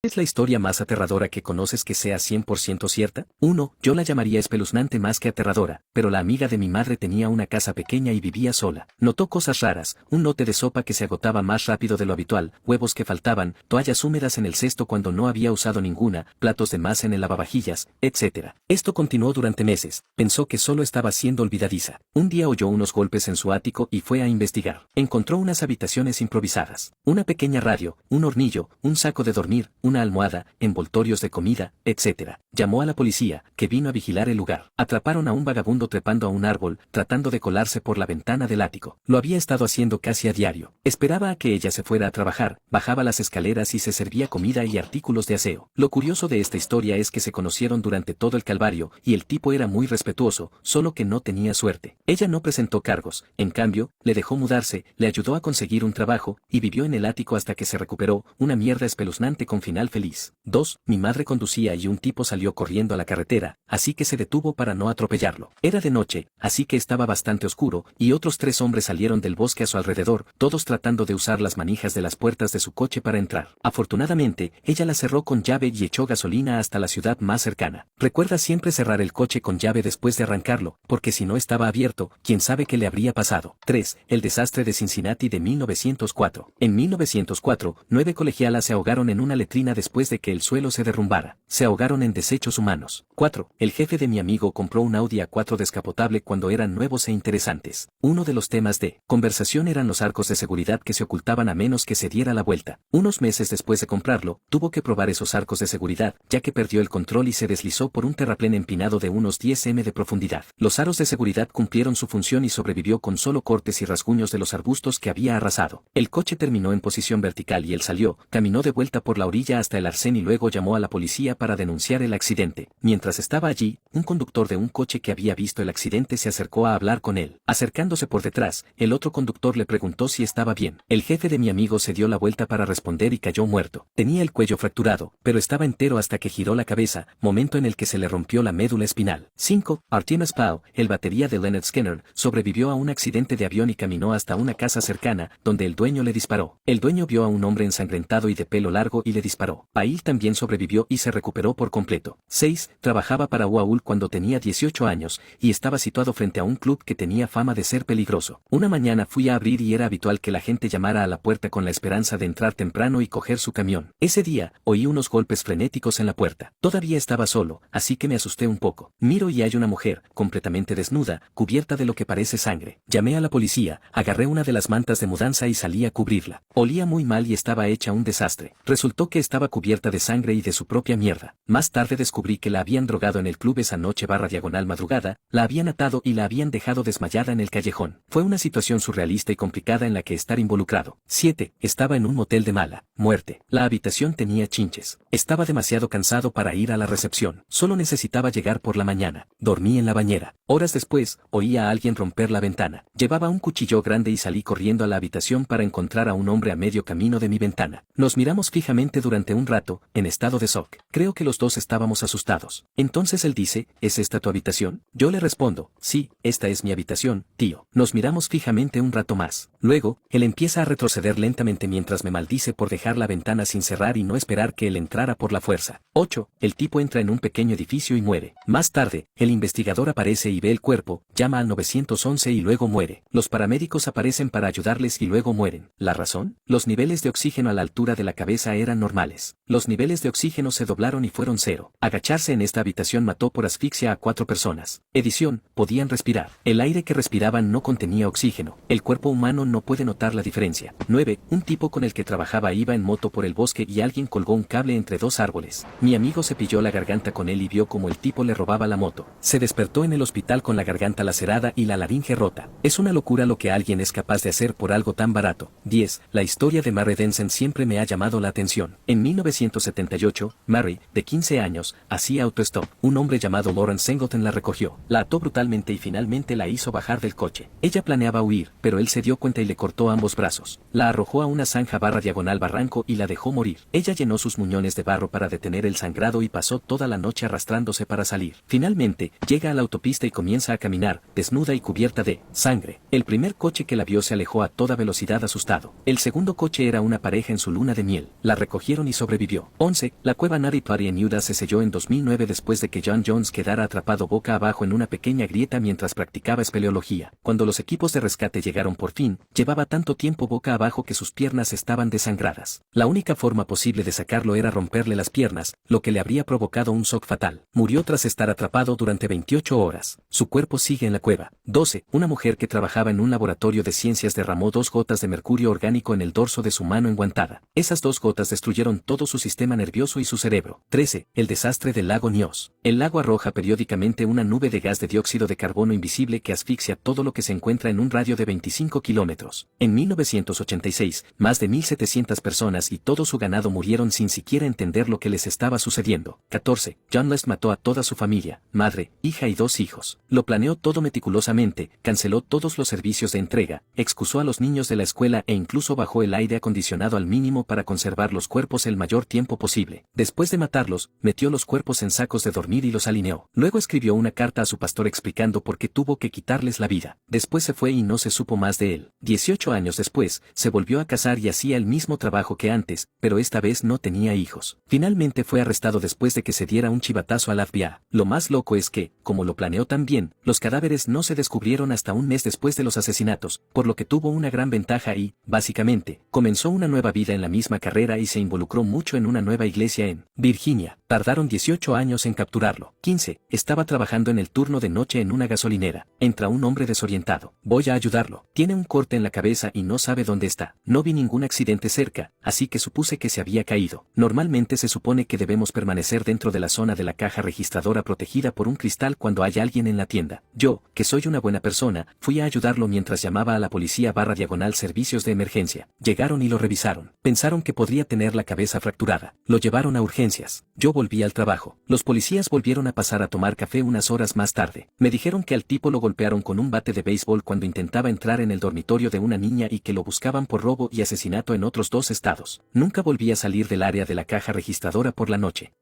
¿Es la historia más aterradora que conoces que sea 100% cierta? 1. Yo la llamaría espeluznante más que aterradora, pero la amiga de mi madre tenía una casa pequeña y vivía sola. Notó cosas raras, un lote de sopa que se agotaba más rápido de lo habitual, huevos que faltaban, toallas húmedas en el cesto cuando no había usado ninguna, platos de más en el lavavajillas, etc. Esto continuó durante meses, pensó que solo estaba siendo olvidadiza. Un día oyó unos golpes en su ático y fue a investigar. Encontró unas habitaciones improvisadas, una pequeña radio, un hornillo, un saco de dormir, una almohada, envoltorios de comida, etc. Llamó a la policía, que vino a vigilar el lugar. Atraparon a un vagabundo trepando a un árbol, tratando de colarse por la ventana del ático. Lo había estado haciendo casi a diario. Esperaba a que ella se fuera a trabajar, bajaba las escaleras y se servía comida y artículos de aseo. Lo curioso de esta historia es que se conocieron durante todo el calvario, y el tipo era muy respetuoso, solo que no tenía suerte. Ella no presentó cargos, en cambio, le dejó mudarse, le ayudó a conseguir un trabajo, y vivió en el ático hasta que se recuperó, una mierda espeluznante con final feliz. 2. Mi madre conducía y un tipo salió corriendo a la carretera, así que se detuvo para no atropellarlo. Era de noche, así que estaba bastante oscuro, y otros 3 hombres salieron del bosque a su alrededor, todos tratando de usar las manijas de las puertas de su coche para entrar. Afortunadamente, ella la cerró con llave y echó gasolina hasta la ciudad más cercana. Recuerda siempre cerrar el coche con llave después de arrancarlo, porque si no estaba abierto, quién sabe qué le habría pasado. 3. El desastre de Cincinnati de 1904. En 1904, 9 colegialas se ahogaron en una letrina después de que el suelo se derrumbara. Se ahogaron en desechos humanos. 4. El jefe de mi amigo compró un Audi A4 descapotable cuando eran nuevos e interesantes. Uno de los temas de conversación eran los arcos de seguridad que se ocultaban a menos que se diera la vuelta. Unos meses después de comprarlo, tuvo que probar esos arcos de seguridad, ya que perdió el control y se deslizó por un terraplén empinado de unos 10 m de profundidad. Los aros de seguridad cumplieron su función y sobrevivió con solo cortes y rasguños de los arbustos que había arrasado. El coche terminó en posición vertical y él salió, caminó de vuelta por la orilla hasta el arcén y luego llamó a la policía para denunciar el accidente. Mientras estaba allí, un conductor de un coche que había visto el accidente se acercó a hablar con él. Acercándose por detrás, el otro conductor le preguntó si estaba bien. El jefe de mi amigo se dio la vuelta para responder y cayó muerto. Tenía el cuello fracturado, pero estaba entero hasta que giró la cabeza, momento en el que se le rompió la médula espinal. 5. Artemis Powell, el batería de Lynyrd Skynyrd, sobrevivió a un accidente de avión y caminó hasta una casa cercana, donde el dueño le disparó. El dueño vio a un hombre ensangrentado y de pelo largo y le disparó. Powell también sobrevivió y se recuperó por completo. 6. Trabajaba para UAUL cuando tenía 18 años, y estaba situado frente a un club que tenía fama de ser peligroso. Una mañana fui a abrir y era habitual que la gente llamara a la puerta con la esperanza de entrar temprano y coger su camión. Ese día, oí unos golpes frenéticos en la puerta. Todavía estaba solo, así que me asusté un poco. Miro y hay una mujer, completamente desnuda, cubierta de lo que parece sangre. Llamé a la policía, agarré una de las mantas de mudanza y salí a cubrirla. Olía muy mal y estaba hecha un desastre. Resultó que estaba cubierta de sangre y de su propia mierda. Más tarde descubrí que la habían drogado en el club esa noche / madrugada, la habían atado y la habían dejado desmayada en el callejón. Fue una situación surrealista y complicada en la que estar involucrado. 7. Estaba en un motel de mala muerte. La habitación tenía chinches. Estaba demasiado cansado para ir a la recepción. Solo necesitaba llegar por la mañana. Dormí en la bañera. Horas después, oí a alguien romper la ventana. Llevaba un cuchillo grande y salí corriendo a la habitación para encontrar a un hombre a medio camino de mi ventana. Nos miramos fijamente durante un rato, en estado de shock. Creo que los dos estábamos asustados. Entonces él dice, ¿es esta tu habitación? Yo le respondo, sí, esta es mi habitación, tío. Nos miramos fijamente un rato más. Luego, él empieza a retroceder lentamente mientras me maldice por dejar la ventana sin cerrar y no esperar que él entrara por la fuerza. 8. El tipo entra en un pequeño edificio y muere. Más tarde, el investigador aparece y ve el cuerpo, llama al 911 y luego muere. Los paramédicos aparecen para ayudarles y luego mueren. ¿La razón? Los niveles de oxígeno a la altura de la cabeza eran normales. Los niveles de oxígeno se doblaron y fueron 0. Agacharse en esta habitación mató por asfixia a 4 personas. Edición, podían respirar. El aire que respiraban no contenía oxígeno. El cuerpo humano no puede notar la diferencia. 9. Un tipo con el que trabajaba iba en moto por el bosque y alguien colgó un cable entre 2 árboles. Mi amigo se pilló la garganta con él y vio como el tipo le robaba la moto. Se despertó en el hospital con la garganta lacerada y la laringe rota. Es una locura lo que alguien es capaz de hacer por algo tan barato. 10. La historia de Mary Denson siempre me ha llamado la atención. En 1978, Mary, de 15 años, hacía autostop. Un hombre llamado Lawrence Singleton la recogió, la ató brutalmente y finalmente la hizo bajar del coche. Ella planeaba huir, pero él se dio cuenta y le cortó ambos brazos. La arrojó a una zanja / barranco y la dejó morir. Ella llenó sus muñones de barro para detener el sangrado y pasó toda la noche arrastrándose para salir. Finalmente, llega a la autopista y comienza a caminar, desnuda y cubierta de sangre. El primer coche que la vio se alejó a toda velocidad asustado. El segundo coche era una pareja en su luna de miel. La recogieron y sobrevivió. 11. La cueva Nutty Party en Utah se selló en 2009 después de que John Jones quedara atrapado boca abajo en una pequeña grieta mientras practicaba espeleología. Cuando los equipos de rescate llegaron por fin, llevaba tanto tiempo boca abajo que sus piernas estaban desangradas. La única forma posible de sacarlo era romperle las piernas, lo que le habría provocado un shock fatal. Murió tras estar atrapado durante 28 horas. Su cuerpo sigue en la cueva. 12. Una mujer que trabajaba en un laboratorio de ciencias derramó 2 gotas de mercurio orgánico en el dorso de su mano enguantada. Esas 2 gotas destruyeron todo su sistema nervioso y su cerebro. 13. El desastre del lago Nyos. El lago arroja periódicamente una nube de gas de dióxido de carbono invisible que asfixia todo lo que se encuentra en un radio de 25 kilómetros. En 1986, más de 1.700 personas y todo su ganado murieron sin siquiera entender lo que les estaba sucediendo. 14. John Lest mató a toda su familia, madre, hija y 2 hijos. Lo planeó todo meticulosamente, canceló todos los servicios de entrega, excusó a los niños de la escuela e incluso bajó el aire acondicionado al mínimo para conservar los cuerpos el mayor tiempo posible. Después de matarlos, metió los cuerpos en sacos de dormir y los alineó. Luego escribió una carta a su pastor explicando por qué tuvo que quitarles la vida. Después se fue y no se supo más de él. 18 años después, se volvió a casar y hacía el mismo trabajo que antes, pero esta vez no tenía hijos. Finalmente fue arrestado después de que se diera un chivatazo al FBI. Lo más loco es que, como lo planeó tan bien, los cadáveres no se descubrieron hasta un mes después de los asesinatos, por lo que tuvo una gran ventaja y, básicamente, comenzó una nueva vida en la misma carrera y se involucró mucho en una nueva iglesia en Virginia. Tardaron 18 años en capturarlo. 15. Estaba trabajando en el turno de noche en una gasolinera. Entra un hombre desorientado. Voy a ayudarlo. Tiene un corte en la cabeza y no sabe dónde está. No vi ningún accidente cerca, así que supuse que se había caído. Normalmente se supone que debemos permanecer dentro de la zona de la caja registradora protegida por un cristal cuando hay alguien en la tienda. Yo, que soy una buena persona, fui a ayudarlo mientras llamaba a la policía / servicios de emergencia. Llegaron y lo revisaron. Pensaron que podría tener la cabeza fracturada. Lo llevaron a urgencias. Yo volví al trabajo. Los policías volvieron a pasar a tomar café unas horas más tarde. Me dijeron que al tipo lo golpearon con un bate de béisbol cuando intentaba entrar en el dormitorio de una niña y que lo buscaban por robo y asesinato en otros 2 estados. Nunca volví a salir del área de la caja registradora por la noche.